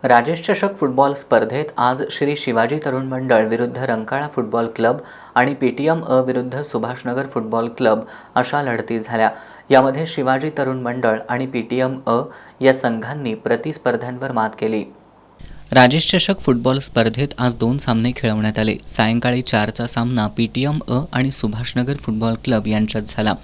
राजेश चषक फुटबॉल स्पर्धेत आज श्री शिवाजी तरुण मंडळ विरुद्ध रंकाळा फुटबॉल क्लब आणि पीटीएम अ विरुद्ध सुभाषनगर फुटबॉल क्लब अशा लढती झाल्या। यामध्ये शिवाजी तरुण मंडळ आणि पीटीएम अ या संघांनी प्रतिस्पर्ध्यांवर मात केली। राजेश चषक फुटबॉल स्पर्धेत आज 2 सामने खेळवण्यात आले। सायंकाळी 4चा सामना पीटीएम अ आणि सुभाषनगर फुटबॉल क्लब यांच्यात झाला।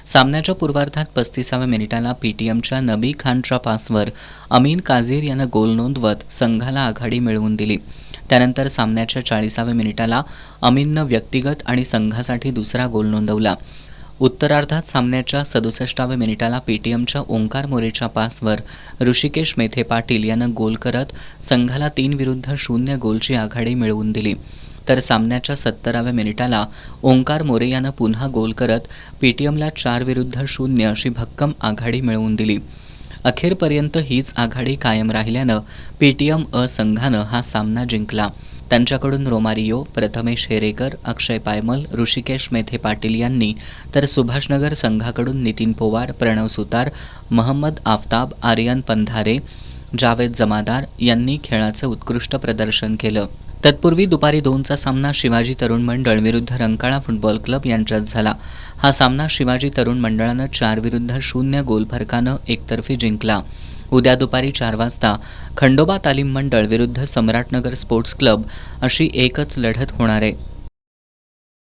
सामन्याच्या पूर्वार्धात 35व्या मिनिटाला पीटीएमच्या नबी खानच्या पासवर अमीन काझीर यानं गोल नोंदवत संघाला आघाडी मिळवून दिली। त्यानंतर सामन्याच्या 40व्या मिनिटाला अमीननं व्यक्तिगत आणि संघासाठी दुसरा गोल नोंदवला। उत्तरार्धात सामन्याच्या 67व्या मिनिटाला पीटीएमच्या ओंकार मोरेच्या पासवर ऋषिकेश मेथे पाटील यानं गोल करत संघाला 3-0 गोलची आघाडी मिळवून दिली। तर सामन्याच्या 70व्या मिनिटाला ओंकार मोरे यानं पुन्हा गोल करत पीटीएमला 4-0 अशी भक्कम आघाडी मिळवून दिली। अखेरपर्यंत हीच आघाडी कायम राहिल्यानं पीटीएम अ संघानं हा सामना जिंकला। त्यांच्याकडून रोमारियो, प्रथमेश हेरेकर, अक्षय पायमल, ऋषिकेश मेथे पाटील यांनी, तर सुभाषनगर संघाकडून नितीन पोवार, प्रणव सुतार, महम्मद आफताब, आर्यन पंधारे, जावेद जमादार यांनी खेळाचं उत्कृष्ट प्रदर्शन केलं। तत्पूर्वी दुपारी 2चा सामना शिवाजी तरुण मंडळ विरुद्ध रंकाळा फुटबॉल क्लब यांच्यात झाला। हा सामना शिवाजी तरुण मंडळानं 4-0 गोल फरकानं एकतर्फी जिंकला। उद्या दुपारी 4 वाजता खंडोबा तालीम मंडळ विरुद्ध सम्राटनगर स्पोर्ट्स क्लब अशी एकच लढत होणार आहे।